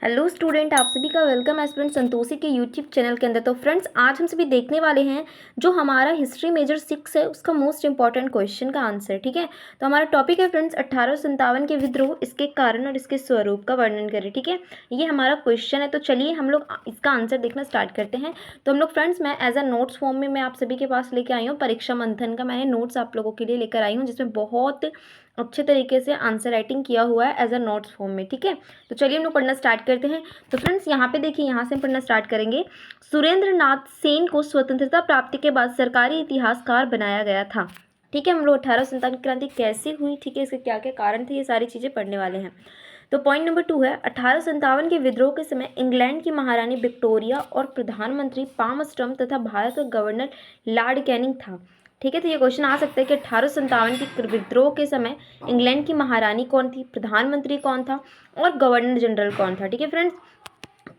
Hello student, आप सभी का वेलकम एस्पिरेंट संतोषी के यूट्यूब चैनल के अंदर। तो फ्रेंड्स, आज हम सभी देखने वाले हैं जो हमारा हिस्ट्री मेजर 6 है उसका मोस्ट इंपॉर्टेंट क्वेश्चन का आंसर। ठीक है, तो हमारा टॉपिक है फ्रेंड्स 1857 के विद्रोह, इसके कारण और इसके स्वरूप का वर्णन करें। ठीक है, ये हमारा क्वेश्चन है। तो चलिए हम लोग इसका आंसर देखना स्टार्ट करते हैं। तो हम लोग फ्रेंड्स, मैं एज अ नोट्स फॉर्म में मैं आप सभी के पास लेके आई हूँ परीक्षा मंथन का मैंने नोट्स आप लोगों के लिए लेकर आई हूँ, जिसमें बहुत अच्छे तरीके से आंसर राइटिंग किया हुआ है एज अ नोट्स फॉर्म में। ठीक है, तो चलिए हम लोग पढ़ना स्टार्ट करते हैं। तो फ्रेंड्स, यहाँ पे देखिए, यहाँ से हम पढ़ना स्टार्ट करेंगे। सुरेंद्र नाथ सेन को स्वतंत्रता प्राप्ति के बाद सरकारी इतिहासकार बनाया गया था। ठीक है, हम लोग 1857 क्रांति कैसे हुई, ठीक है, इसके क्या क्या कारण थे, ये सारी चीज़ें पढ़ने वाले हैं। तो पॉइंट नंबर 2 है, 1857 के विद्रोह के समय इंग्लैंड की महारानी विक्टोरिया और प्रधानमंत्री पामस्टर्म तथा भारत का गवर्नर लॉर्ड कैनिंग था। ठीक है, तो ये क्वेश्चन आ सकता है कि 1857 के विद्रोह के समय इंग्लैंड की महारानी कौन थी, प्रधानमंत्री कौन था और गवर्नर जनरल कौन था। ठीक है फ्रेंड्स,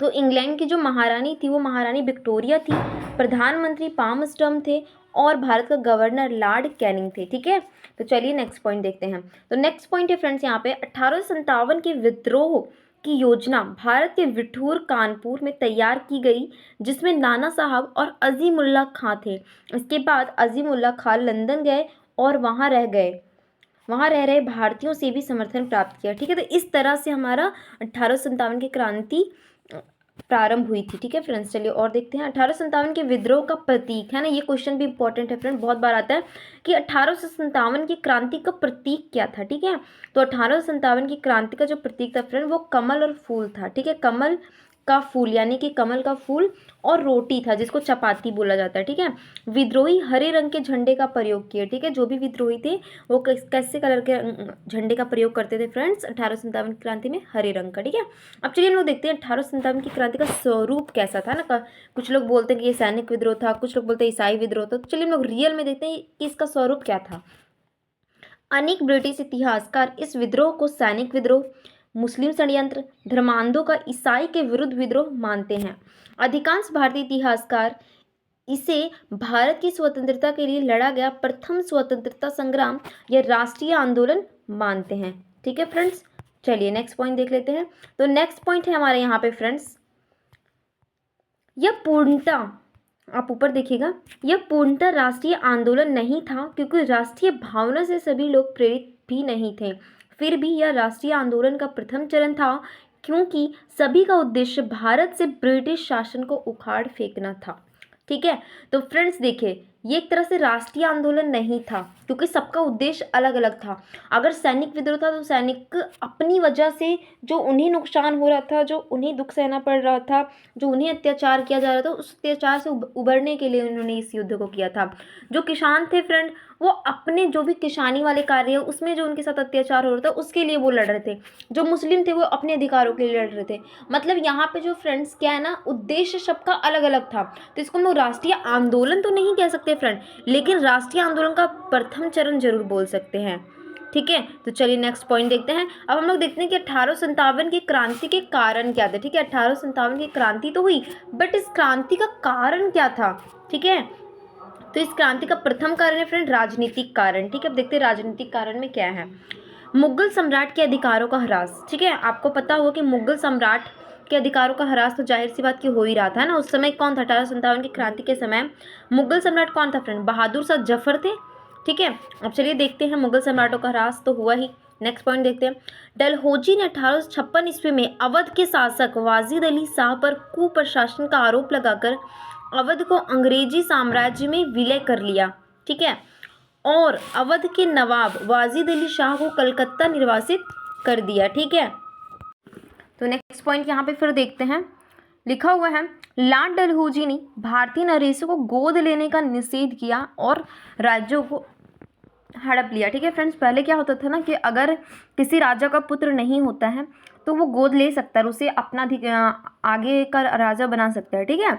तो इंग्लैंड की जो महारानी थी वो महारानी विक्टोरिया थी, प्रधानमंत्री पामस्टर्म थे और भारत का गवर्नर लॉर्ड कैनिंग थे। ठीक है, तो चलिए नेक्स्ट पॉइंट देखते हैं। तो नेक्स्ट पॉइंट है फ्रेंड्स, यहाँ पे 1857 के विद्रोह की योजना भारत के विठूर कानपुर में तैयार की गई, जिसमें नाना साहब और अजीमुल्ला खां थे। इसके बाद अजीमुल्ला खां लंदन गए और वहाँ रह रहे भारतीयों से भी समर्थन प्राप्त किया। ठीक है, तो इस तरह से हमारा 1857 की क्रांति प्रारंभ हुई थी। ठीक है फ्रेंड्स, चलिए और देखते हैं 1857 के विद्रोह का प्रतीक है ना, ये क्वेश्चन भी इंपॉर्टेंट है फ्रेंड, बहुत बार आता है कि 1857 की क्रांति का प्रतीक क्या था। ठीक है, तो 1857 की क्रांति का जो प्रतीक था फ्रेंड वो कमल और फूल था। ठीक है, कमल का फूल यानी कि कमल का फूल और रोटी था, जिसको चपाती बोला जाता है। ठीक है, विद्रोही हरे रंग के झंडे का प्रयोग किए। ठीक है, जो भी विद्रोही थे वो कैसे कलर के झंडे का प्रयोग करते थे फ्रेंड्स 1857 की क्रांति में, हरे रंग का। ठीक है, अब चलिए हम लोग देखते हैं 1857 की क्रांति का स्वरूप कैसा था ना। कुछ लोग बोलते हैं कि ये सैनिक विद्रोह था, कुछ लोग बोलते हैं ईसाई विद्रोह था। तो चलिए हम लोग रियल में देखते हैं कि इसका स्वरूप क्या था। अनेक ब्रिटिश इतिहासकार इस विद्रोह को सैनिक विद्रोह, मुस्लिम षड्यंत्र, धर्मांधों का ईसाई के विरुद्ध विद्रोह मानते हैं। अधिकांश भारतीय इतिहासकार इसे भारत की स्वतंत्रता के लिए लड़ा गया प्रथम स्वतंत्रता संग्राम या राष्ट्रीय आंदोलन मानते हैं। ठीक है फ्रेंड्स, चलिए नेक्स्ट पॉइंट देख लेते हैं। तो नेक्स्ट पॉइंट है हमारे यहाँ पे फ्रेंड्स, यह पूर्णतः, आप ऊपर देखिएगा, यह पूर्णतः राष्ट्रीय आंदोलन नहीं था क्योंकि राष्ट्रीय भावना से सभी लोग प्रेरित भी नहीं थे। फिर भी यह राष्ट्रीय आंदोलन का प्रथम चरण था क्योंकि सभी का उद्देश्य भारत से ब्रिटिश शासन को उखाड़ फेंकना था। ठीक है, तो फ्रेंड्स देखिए, ये एक तरह से राष्ट्रीय आंदोलन नहीं था क्योंकि सबका उद्देश्य अलग अलग था। अगर सैनिक विद्रोह था तो सैनिक अपनी वजह से जो उन्हें नुकसान हो रहा था, जो उन्हें दुख सहना पड़ रहा था, जो उन्हें अत्याचार किया जा रहा था, उस अत्याचार से उबरने के लिए उन्होंने इस युद्ध को किया था। जो किसान थे फ्रेंड, वो अपने जो भी किसानी वाले कार्य है उसमें जो उनके साथ अत्याचार हो रहा था उसके लिए वो लड़ रहे थे। जो मुस्लिम थे वो अपने अधिकारों के लिए लड़ रहे थे। मतलब यहाँ पे जो फ्रेंड्स क्या है ना, उद्देश्य सबका अलग अलग था। तो इसको हम लोग राष्ट्रीय आंदोलन तो नहीं कह सकते फ्रेंड, लेकिन राष्ट्रीय आंदोलन का प्रथम चरण जरूर बोल सकते हैं। ठीक है, तो चलिए नेक्स्ट पॉइंट देखते हैं। अब हम लोग देखते हैं कि 1857 की क्रांति के कारण क्या थे। ठीक है, 1857 की क्रांति तो हुई, बट इस क्रांति का कारण क्या था। ठीक है, तो इस क्रांति का प्रथम कारण है फ्रेंड राजनीतिक कारण। ठीक है, अब देखते हैं राजनीतिक कारण में क्या है। मुगल सम्राट के अधिकारों का ह्रास। ठीक है, आपको पता होगा कि मुगल सम्राट के अधिकारों का ह्रास तो जाहिर सी बात की हो ही रहा था ना। उस समय कौन था, 1857 की क्रांति के समय मुगल सम्राट कौन था फ्रेंड, बहादुर शाह जफर थे। ठीक है, अब चलिए देखते हैं, मुगल सम्राटों का ह्रास तो हुआ ही। नेक्स्ट पॉइंट देखते हैं। डलहौजी ने 1856 ईस्वी में अवध के शासक वाजिद अली शाह पर कुप्रशासन का आरोप लगाकर अवध को अंग्रेजी साम्राज्य में विलय कर लिया। ठीक है, और अवध के नवाब वाजिद अली शाह को कलकत्ता निर्वासित कर दिया। ठीक है, तो नेक्स्ट पॉइंट यहाँ पे फिर देखते हैं, लिखा हुआ है, लॉर्ड डलहौजी ने भारतीय नरेशों को गोद लेने का निषेध किया और राज्यों को हड़प लिया। ठीक है फ्रेंड्स, पहले क्या होता था ना कि अगर किसी राजा का पुत्र नहीं होता है तो वो गोद ले सकता है, उसे अपना आगे का राजा बना सकता है। ठीक है,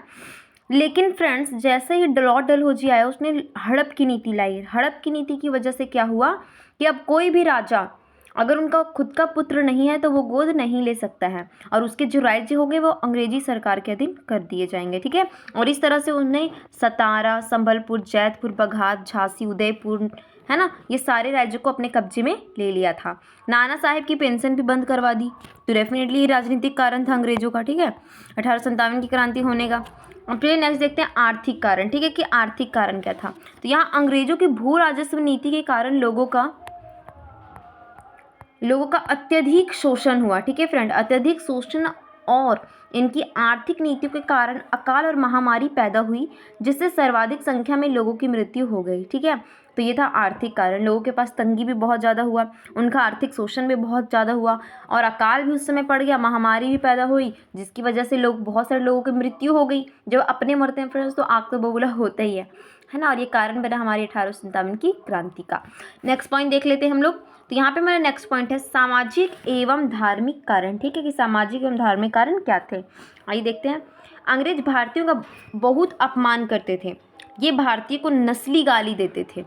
लेकिन फ्रेंड्स जैसे ही लॉर्ड डलहौजी आया उसने हड़प की नीति लाई। हड़प की नीति की वजह से क्या हुआ कि अब कोई भी राजा अगर उनका खुद का पुत्र नहीं है तो वो गोद नहीं ले सकता है और उसके जो राज्य होंगे वो अंग्रेजी सरकार के अधीन कर दिए जाएंगे। ठीक है, और इस तरह से उन्हें सतारा, संबलपुर, जैतपुर, बघात, झांसी, उदयपुर है ना, ये सारे राज्यों को अपने कब्जे में ले लिया था। नाना साहेब की पेंशन भी बंद करवा दी, तो डेफिनेटली राजनीतिक कारण था अंग्रेजों का, ठीक है, 1857 की क्रांति होने का। अब चलिए नेक्स्ट देखते हैं आर्थिक कारण, ठीक है, कि आर्थिक कारण क्या था। तो यहाँ अंग्रेजों की भू राजस्व नीति के कारण लोगों का अत्यधिक शोषण हुआ, ठीक है फ्रेंड, अत्यधिक शोषण, और इनकी आर्थिक नीतियों के कारण अकाल और महामारी पैदा हुई, जिससे सर्वाधिक संख्या में लोगों की मृत्यु हो गई, ठीक है। तो ये था आर्थिक कारण, लोगों के पास तंगी भी बहुत ज़्यादा हुआ, उनका आर्थिक शोषण भी बहुत ज़्यादा हुआ, और अकाल भी उस समय पड़ गया, महामारी भी पैदा हुई, जिसकी वजह से बहुत सारे लोगों की मृत्यु हो गई। जब अपने मरते हैं फ्रेंड्स तो आग तो बबूला होता ही है ना, और ये कारण बना हमारी 1857 की क्रांति का। नेक्स्ट पॉइंट देख लेते हैं हम लोग। तो यहाँ पे मेरा नेक्स्ट पॉइंट है सामाजिक एवं धार्मिक कारण, ठीक है, कि सामाजिक एवं धार्मिक कारण क्या थे। आइए देखते हैं। अंग्रेज भारतीयों का बहुत अपमान करते थे, ये भारतीय को नस्ली गाली देते थे,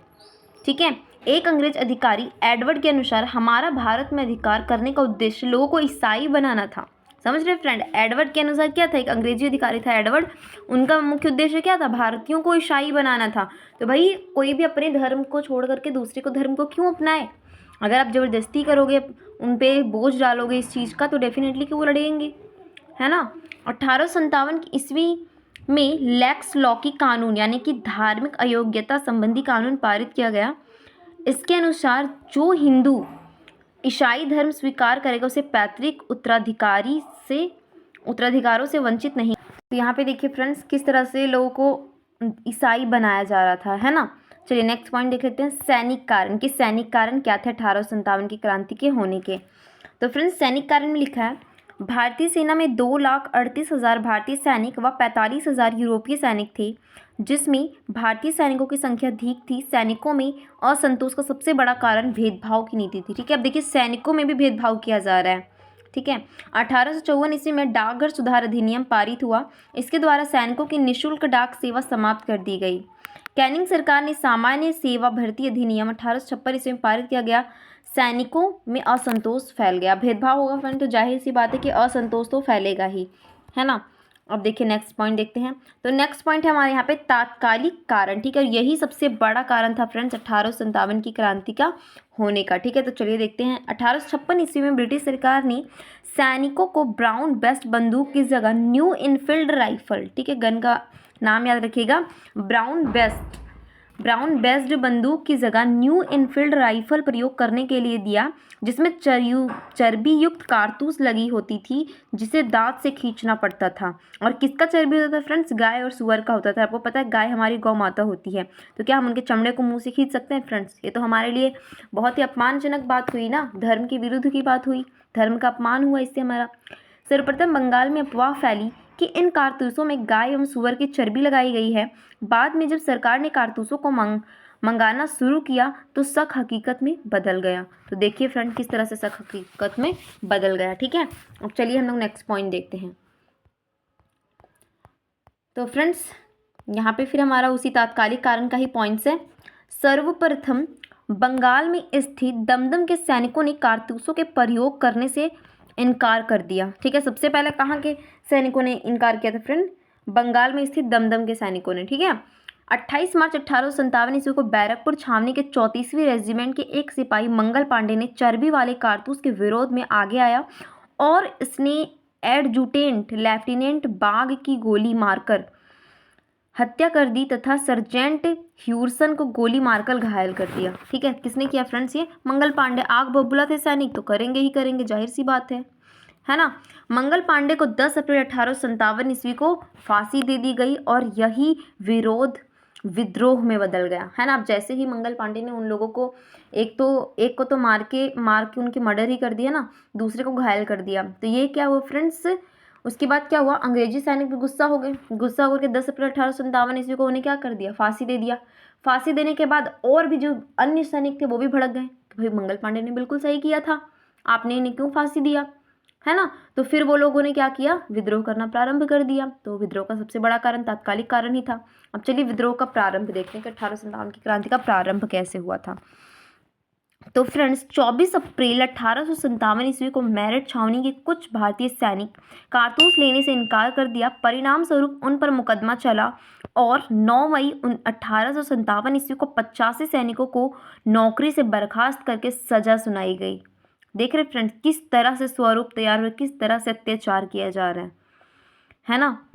ठीक है। एक अंग्रेज अधिकारी एडवर्ड के अनुसार हमारा भारत में अधिकार करने का उद्देश्य लोगों को ईसाई बनाना था। समझ रहे फ्रेंड, एडवर्ड के अनुसार क्या था, एक अंग्रेजी अधिकारी था एडवर्ड, उनका मुख्य उद्देश्य क्या था, भारतीयों को ईसाई बनाना था। तो भाई कोई भी अपने धर्म को छोड़ करके दूसरे को धर्म को क्यों अपनाए। अगर आप ज़बरदस्ती करोगे, उन पे बोझ डालोगे इस चीज़ का, तो डेफिनेटली कि वो लड़ेंगे, है ना। 1857 की ईस्वी में लैक्स लॉ की कानून यानी कि धार्मिक अयोग्यता संबंधी कानून पारित किया गया। इसके अनुसार जो हिंदू ईसाई धर्म स्वीकार करेगा उसे पैतृक उत्तराधिकारों से वंचित नहीं। तो यहाँ पे देखिए फ्रेंड्स किस तरह से लोगों को ईसाई बनाया जा रहा था, है ना। चलिए नेक्स्ट पॉइंट देख लेते हैं सैनिक कारण, कि सैनिक कारण क्या थे 1857 की क्रांति के होने के। तो फ्रेंड्स सैनिक कारण में लिखा है भारतीय सेना में 2,38,000 भारतीय सैनिक व 45,000 यूरोपीय सैनिक थे, जिसमें भारतीय सैनिकों की संख्या अधिक थी। सैनिकों में असंतोष का सबसे बड़ा कारण भेदभाव की नीति थी, ठीक है। अब देखिए सैनिकों में भी भेदभाव किया जा रहा है, ठीक है। 1854 ईस्वी में डाकघर सुधार अधिनियम पारित हुआ। इसके द्वारा सैनिकों की निःशुल्क डाक सेवा समाप्त कर दी गई। कैनिंग सरकार ने सामान्य सेवा भर्ती अधिनियम 1856 ईस्वी में पारित किया गया। सैनिकों में असंतोष फैल गया, भेदभाव होगा फ्रेंड, तो जाहिर सी बात है कि असंतोष तो फैलेगा ही, है ना। अब देखिए नेक्स्ट पॉइंट देखते हैं। तो नेक्स्ट पॉइंट है हमारे यहाँ पे तात्कालिक कारण, ठीक है, यही सबसे बड़ा कारण था फ्रेंड्स 1857 की क्रांति का होने का, ठीक है। तो चलिए देखते हैं। 1856 ईस्वी में ब्रिटिश सरकार ने सैनिकों को ब्राउन बेस्ट बंदूक की जगह न्यू इनफील्ड राइफल, ठीक है, गन का नाम याद रखिएगा, ब्राउन बेस्ड बंदूक की जगह न्यू इनफील्ड राइफल प्रयोग करने के लिए दिया, जिसमें चर्बी युक्त कारतूस लगी होती थी, जिसे दांत से खींचना पड़ता था। और किसका चर्बी होता था फ्रेंड्स, गाय और सुअर का होता था। आपको पता है गाय हमारी गौ माता होती है, तो क्या हम उनके चमड़े को मुंह से खींच सकते हैं फ्रेंड्स। ये तो हमारे लिए बहुत ही अपमानजनक बात हुई ना, धर्म के विरुद्ध की बात हुई, धर्म का अपमान हुआ इससे हमारा। सर्वप्रथम बंगाल में अफवाह फैली कि इन कारतूसों में गाय एवं सुअर की चर्बी लगाई गई है। बाद में जब सरकार ने कारतूसों को मंगाना शुरू किया तो शक हकीकत में बदल गया। तो देखिए फ्रेंड किस तरह से शक हकीकत में बदल गया, ठीक है। अब चलिए हम लोग नेक्स्ट पॉइंट देखते हैं। तो फ्रेंड्स यहाँ पे फिर हमारा उसी तात्कालिक कारण का ही पॉइंट्स है। सर्वप्रथम बंगाल में स्थित दमदम के सैनिकों ने कारतूसों के प्रयोग करने से इनकार कर दिया, ठीक है। सबसे पहले कहाँ के सैनिकों ने इनकार किया था फ्रेंड, बंगाल में स्थित दमदम के सैनिकों ने, ठीक है। 28 मार्च 1857 ईस्वी को बैरकपुर छावनी के 34वीं रेजिमेंट के एक सिपाही मंगल पांडे ने चर्बी वाले कारतूस के विरोध में आगे आया और इसने एडजुटेंट लेफ्टिनेंट बाग की गोली मारकर हत्या कर दी तथा सर्जेंट ह्यूरसन को गोली मारकर घायल कर दिया, ठीक है। किसने किया फ्रेंड्स, ये मंगल पांडे। आग बबूला थे सैनिक तो करेंगे ही करेंगे, जाहिर सी बात है ना। मंगल पांडे को 10 अप्रैल 1857 ईस्वी को फांसी दे दी गई और यही विरोध विद्रोह में बदल गया, है ना। अब जैसे ही मंगल पांडे ने उन लोगों को एक को तो मार के उनके मर्डर ही कर दिया ना, दूसरे को घायल कर दिया, तो ये क्या हुआ फ्रेंड्स, उसके बाद क्या हुआ, अंग्रेजी सैनिक भी गुस्सा हो गए। गुस्सा होकर 10 अप्रैल 1857 ईस्वी को उन्हें क्या कर दिया, फांसी दे दिया। फांसी देने के बाद और भी जो अन्य सैनिक थे वो भी भड़क गए कि भाई मंगल पांडे ने बिल्कुल सही किया था, आपने इन्हें क्यों फांसी दिया, है ना। तो फिर वो लोगों ने क्या किया, विद्रोह करना प्रारंभ कर दिया। तो विद्रोह का सबसे बड़ा कारण तात्कालिक कारण ही था। अब चलिए विद्रोह का प्रारंभ देखते हैं कि 1857 की क्रांति का प्रारंभ कैसे हुआ था। तो फ्रेंड्स 24 अप्रैल 1857 ईस्वी को मेरठ छावनी के कुछ भारतीय सैनिक कारतूस लेने से इनकार कर दिया। परिणाम स्वरूप उन पर मुकदमा चला और 9 मई 1857 ईस्वी को 85 सैनिकों को नौकरी से बर्खास्त करके सजा सुनाई गई। देख रहे फ्रेंड्स किस तरह से स्वरूप तैयार हुए, किस तरह से अत्याचार किया जा रहा है ना।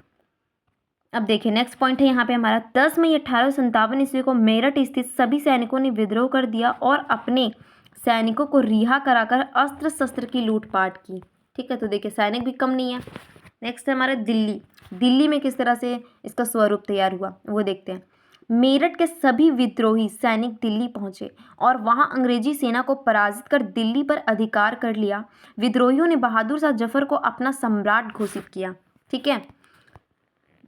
अब देखिए नेक्स्ट पॉइंट है यहाँ पे हमारा 10 मई 1857 ईस्वी को मेरठ स्थित सभी सैनिकों ने विद्रोह कर दिया और अपने सैनिकों को रिहा कराकर अस्त्र शस्त्र की लूटपाट की। ठीक है, तो देखिए सैनिक भी कम नहीं है। नेक्स्ट है हमारा दिल्ली में किस तरह से इसका स्वरूप तैयार हुआ वो देखते हैं। मेरठ के सभी विद्रोही सैनिक दिल्ली पहुंचे और वहां अंग्रेजी सेना को पराजित कर दिल्ली पर अधिकार कर लिया। विद्रोहियों ने बहादुर शाह जफर को अपना सम्राट घोषित किया। ठीक है,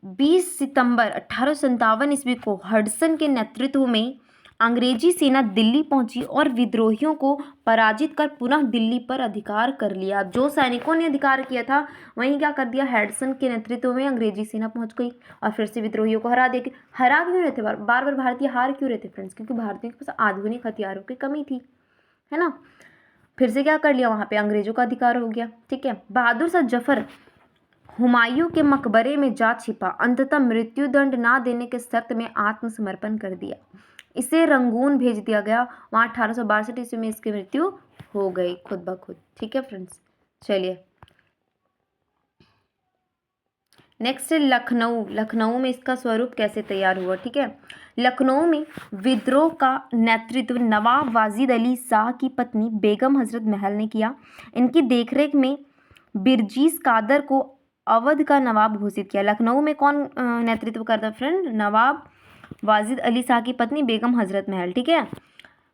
20 सितंबर 1857 ईस्वी को हडसन के नेतृत्व में अंग्रेजी सेना दिल्ली पहुंची और विद्रोहियों को पराजित कर पुनः दिल्ली पर अधिकार कर लिया। जो सैनिकों ने अधिकार किया था वहीं क्या कर दिया, हडसन के नेतृत्व में अंग्रेजी सेना पहुंच गई और फिर से विद्रोहियों को हरा देगी। हरा क्यों रहे थे बार बार भारतीय हार क्यों रहे थे फ्रेंड्स? क्योंकि भारतीयों के पास आधुनिक हथियारों की कमी थी, है ना। फिर से क्या कर लिया, वहाँ पे अंग्रेजों का अधिकार हो गया। ठीक है, बहादुर शाह जफर हुमायूं के मकबरे में जा छिपा, अंततः मृत्युदंड ना देने के शर्त में आत्मसमर्पण कर दिया। इसे रंगून भेज दिया गया, वहाँ 1862 ईस्वी में इसकी मृत्यु हो गई खुद ब खुद। ठीक है फ्रेंड्स, चलिए नेक्स्ट है लखनऊ में इसका स्वरूप कैसे तैयार हुआ। ठीक है, लखनऊ में विद्रोह का नेतृत्व नवाब वाजिद अली शाह की पत्नी बेगम हजरत महल ने किया। इनकी देखरेख में बिरजीस कादर को अवध का नवाब घोषित किया। लखनऊ में कौन नेतृत्व करता फ्रेंड? नवाब वाजिद अली शाह की पत्नी बेगम हजरत महल। ठीक है,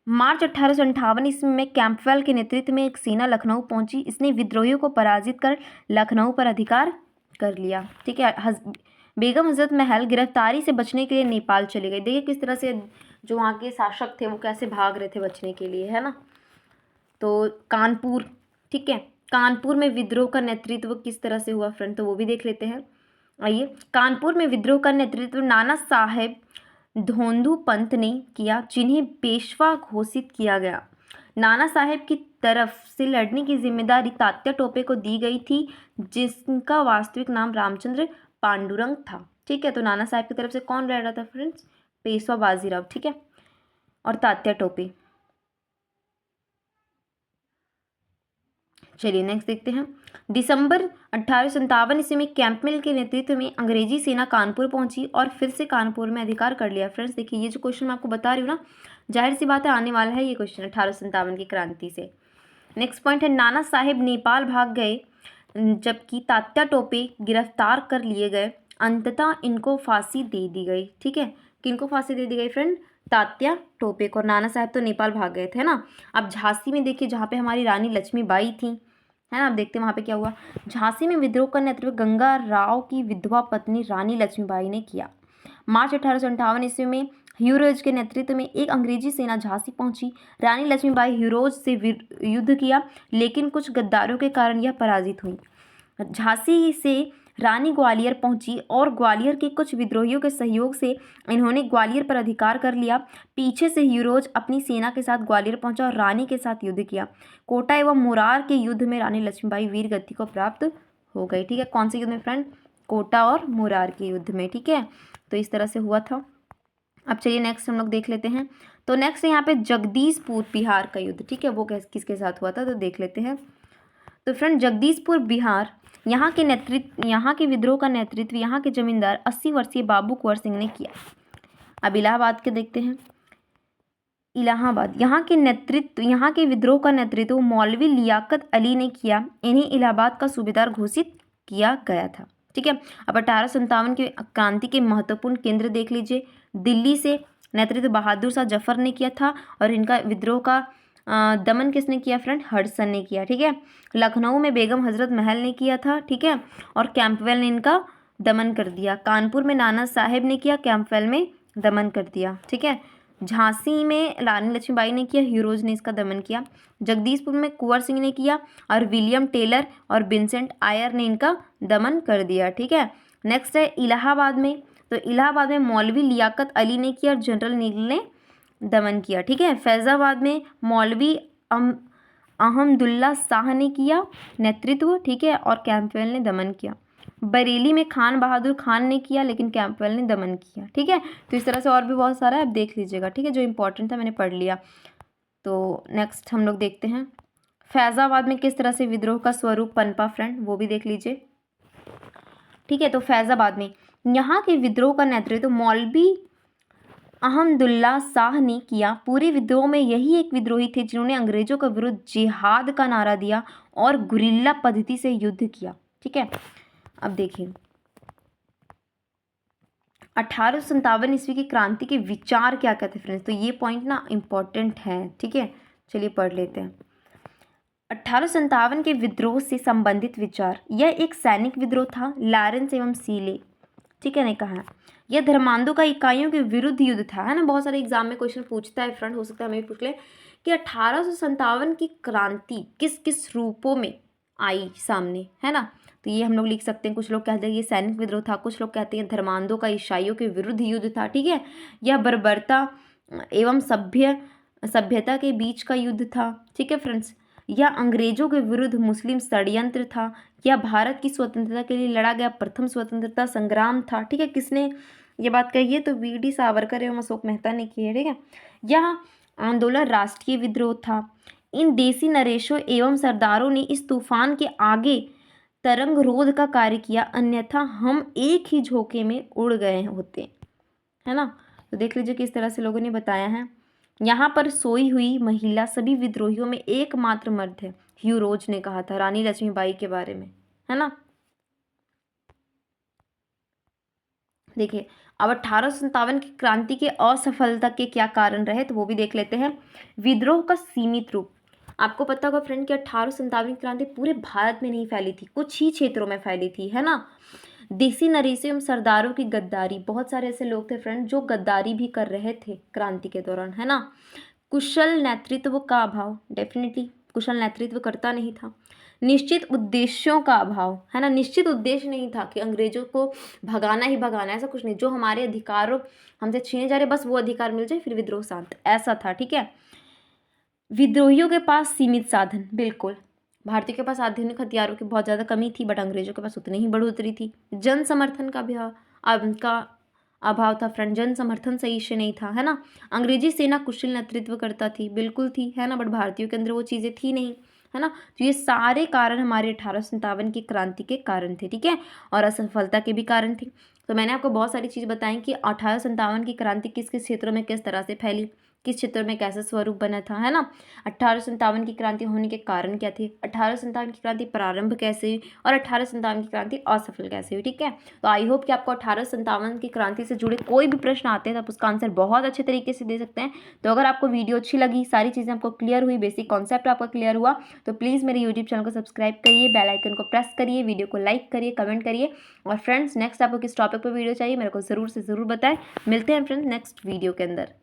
मार्च 1858 ईस्वी में कैंपवेल के नेतृत्व में एक सेना लखनऊ पहुंची। इसने विद्रोहियों को पराजित कर लखनऊ पर अधिकार कर लिया। ठीक है, बेगम हजरत महल गिरफ्तारी से बचने के लिए नेपाल चले गए। देखिए किस तरह से जो वहाँ के शासक थे वो कैसे भाग रहे थे बचने के लिए, है ना। तो कानपुर, ठीक है, कानपुर में विद्रोह का नेतृत्व किस तरह से हुआ फ्रेंड, तो वो भी देख लेते हैं। आइए, कानपुर में विद्रोह का नेतृत्व नाना साहेब धोंधू पंत ने किया, जिन्हें पेशवा घोषित किया गया। नाना साहेब की तरफ से लड़ने की जिम्मेदारी तात्या टोपे को दी गई थी, जिसका वास्तविक नाम रामचंद्र पांडुरंग था। ठीक है, तो नाना साहेब की तरफ से कौन लड़ रहा था फ्रेंड्स? पेशवा बाजीराव। ठीक है, और तात्या टोपे। चलिए नेक्स्ट देखते हैं। दिसंबर 1857 ईस्वी में कैंपबेल के नेतृत्व में अंग्रेजी सेना कानपुर पहुंची और फिर से कानपुर में अधिकार कर लिया। फ्रेंड्स देखिए ये जो क्वेश्चन मैं आपको बता रही हूँ ना, जाहिर सी बात है आने वाला है ये क्वेश्चन 1857 की क्रांति से। नेक्स्ट पॉइंट है नाना साहेब नेपाल भाग गए, जबकि तात्या टोपे गिरफ्तार कर लिए गए। अंततः इनको फांसी दे दी गई। ठीक है, किनको फांसी दे दी गई फ्रेंड? तात्या टोपे को। नाना साहब तो नेपाल भाग गए थे ना। अब झांसी में देखिए जहाँ पे हमारी रानी लक्ष्मीबाई थी, है ना। अब देखते हैं वहाँ पे क्या हुआ। झांसी में विद्रोह का नेतृत्व गंगा राव की विधवा पत्नी रानी लक्ष्मीबाई ने किया। मार्च 1858 ईस्वी में ह्यूरोज के नेतृत्व में एक अंग्रेजी सेना झांसी पहुंची। रानी लक्ष्मीबाई ह्यूरोज से युद्ध किया, लेकिन कुछ गद्दारों के कारण यह पराजित हुई। झांसी से रानी ग्वालियर पहुंची और ग्वालियर के कुछ विद्रोहियों के सहयोग से इन्होंने ग्वालियर पर अधिकार कर लिया। पीछे से ह्यूरोज अपनी सेना के साथ ग्वालियर पहुंचा और रानी के साथ युद्ध किया। कोटा एवं मुरार के युद्ध में रानी लक्ष्मीबाई वीर गति को प्राप्त हो गई। ठीक है, कौन से युद्ध में फ्रेंड? कोटा और मुरार के युद्ध में। ठीक है, तो इस तरह से हुआ था। अब चलिए नेक्स्ट हम लोग देख लेते हैं। तो नेक्स्ट यहाँ पे जगदीशपुर बिहार का युद्ध। ठीक है, वो किसके साथ हुआ था तो देख लेते हैं। तो फ्रेंड जगदीशपुर बिहार, यहाँ के विद्रोह का नेतृत्व यहाँ के जमींदार 80 वर्षीय बाबू कुंवर सिंह ने किया। अब इलाहाबाद के देखते हैं। इलाहाबाद, यहाँ के विद्रोह का नेतृत्व मौलवी लियाकत अली ने किया। इन्हें इलाहाबाद का सूबेदार घोषित किया गया था। ठीक है, अब 1857 के क्रांति के महत्वपूर्ण केंद्र देख लीजिए। दिल्ली से नेतृत्व बहादुर शाह जफर ने किया था और इनका विद्रोह का दमन किसने किया फ्रेंड? हडसन ने किया। ठीक है, लखनऊ में बेगम हजरत महल ने किया था। ठीक है, और कैंपवेल ने इनका दमन कर दिया। कानपुर में नाना साहेब ने किया, कैंपवेल में दमन कर दिया। ठीक है, झांसी में रानी लक्ष्मीबाई ने किया, ह्यूरोज ने इसका दमन किया। जगदीशपुर में कुंवर सिंह ने किया और विलियम टेलर और विंसेंट आयर ने इनका दमन कर दिया। ठीक है, नेक्स्ट है इलाहाबाद में। तो इलाहाबाद में मौलवी लियाकत अली ने किया और जनरल नील ने दमन किया। ठीक है, फैज़ाबाद में मौलवी अहमदुल्ला शाह ने किया नेतृत्व। ठीक है, और कैंपबेल ने दमन किया। बरेली में खान बहादुर खान ने किया, लेकिन कैंपबेल ने दमन किया। ठीक है, तो इस तरह से और भी बहुत सारा है, आप देख लीजिएगा। ठीक है, जो इंपॉर्टेंट था मैंने पढ़ लिया। तो नेक्स्ट हम लोग देखते हैं फैज़ाबाद में किस तरह से विद्रोह का स्वरूप पनपा फ्रेंड, वो भी देख लीजिए। ठीक है, तो फैज़ाबाद में यहाँ के विद्रोह का नेतृत्व मौलवी अहमदुल्ला शाह ने किया। पूरे विद्रोह में यही एक विद्रोही थे जिन्होंने अंग्रेजों के विरुद्ध जिहाद का नारा दिया और गुरिल्ला पद्धति से युद्ध किया। ठीक है, अब देखिए 1857 ईस्वी की क्रांति के विचार क्या कहते हैं फ्रेंड्स, तो ये पॉइंट ना इम्पोर्टेंट है। ठीक है, चलिए पढ़ लेते हैं। 1857 के विद्रोह से संबंधित विचार, यह एक सैनिक विद्रोह था। लॉरेंस एवं सीले, ठीक है, ने कहा यह धर्मांधों का इकाइयों के विरुद्ध युद्ध था, है ना। बहुत सारे एग्जाम में क्वेश्चन पूछता है फ्रेंड, हो सकता है हमें भी पूछ ले कि 1857 की क्रांति किस किस रूपों में आई सामने, है ना। तो ये हम लोग लिख सकते हैं। कुछ लोग कहते हैं ये सैनिक विद्रोह था, कुछ लोग कहते हैं धर्मांधों का ईसाइयों के विरुद्ध युद्ध था। ठीक है, यह बर्बरता एवं सभ्यता के बीच का युद्ध था। ठीक है फ्रेंड्स, यह अंग्रेजों के विरुद्ध मुस्लिम षड्यंत्र था। यह भारत की स्वतंत्रता के लिए लड़ा गया प्रथम स्वतंत्रता संग्राम था। ठीक है, किसने ये बात कही है, तो वीडी सावरकर एवं अशोक मेहता ने की है। ठीक है, यह आंदोलन राष्ट्रीय विद्रोह था। इन देसी नरेशों एवं सरदारों ने इस तूफान के आगे तरंग रोध का कार्य किया, अन्यथा हम एक ही झोंके में उड़ गए होते, है ना। तो देख लीजिए किस तरह से लोगों ने बताया है। यहाँ पर सोई हुई महिला सभी विद्रोहियों में एकमात्र मर्द है, ह्यू रोज ने कहा था रानी लक्ष्मीबाई के बारे में, है ना। देखिए अब 1857 की क्रांति के असफलता के क्या कारण रहे, तो वो भी देख लेते हैं। विद्रोह का सीमित रूप, आपको पता होगा फ्रेंड कि 1857 की क्रांति पूरे भारत में नहीं फैली थी, कुछ ही क्षेत्रों में फैली थी, है ना। देसी नरेशों एवं सरदारों की गद्दारी, बहुत सारे ऐसे लोग थे फ्रेंड जो गद्दारी भी कर रहे थे क्रांति के दौरान, है ना। कुशल नेतृत्व का अभाव, डेफिनेटली कुशल नेतृत्व करता नहीं था। निश्चित उद्देश्यों का अभाव, है ना, निश्चित उद्देश्य नहीं था कि अंग्रेजों को भगाना ही भगाना, ऐसा कुछ नहीं। जो हमारे अधिकारों हमसे छीने जा रहे बस वो अधिकार मिल जाए फिर विद्रोह शांत, ऐसा था। ठीक है, विद्रोहियों के पास सीमित साधन, बिल्कुल भारतीयों के पास आधुनिक हथियारों की बहुत ज़्यादा कमी थी, बट अंग्रेजों के पास उतनी ही बढ़ोतरी थी। जन समर्थन का अभाव था फ्रेंड, जन समर्थन सही से नहीं था, है ना। अंग्रेजी सेना कुशल नेतृत्व करता थी, बिल्कुल थी, है ना, बट भारतीयों के अंदर वो चीज़ें थी नहीं, है ना। तो ये सारे कारण हमारे 1857 की क्रांति के कारण थे। ठीक है, और असफलता के भी कारण थे। तो मैंने आपको बहुत सारी चीज़ बताई कि 1857 की क्रांति किस किस क्षेत्रों में किस तरह से फैली, किस क्षेत्र में कैसा स्वरूप बना था, है ना। 1857 की क्रांति होने के कारण क्या थे, 1857 की क्रांति प्रारंभ कैसे हुई, और 1857 की क्रांति असफल कैसे हुई। ठीक है, तो आई होप कि आपको 1857 की क्रांति से जुड़े कोई भी प्रश्न आते हैं तो आप उसका आंसर बहुत अच्छे तरीके से दे सकते हैं। तो अगर आपको वीडियो अच्छी लगी, सारी चीज़ें आपको क्लियर हुई, बेसिक कॉन्सेप्ट आपका क्लियर हुआ, तो प्लीज़ मेरे यूट्यूब चैनल को सब्सक्राइब करिए, बेल आइकन को प्रेस करिए, वीडियो को लाइक करिए, कमेंट करिए। और फ्रेंड्स नेक्स्ट आपको किस टॉपिक पर वीडियो चाहिए मेरे को ज़रूर से ज़रूर बताएं। मिलते हैं फ्रेंड्स नेक्स्ट वीडियो के अंदर।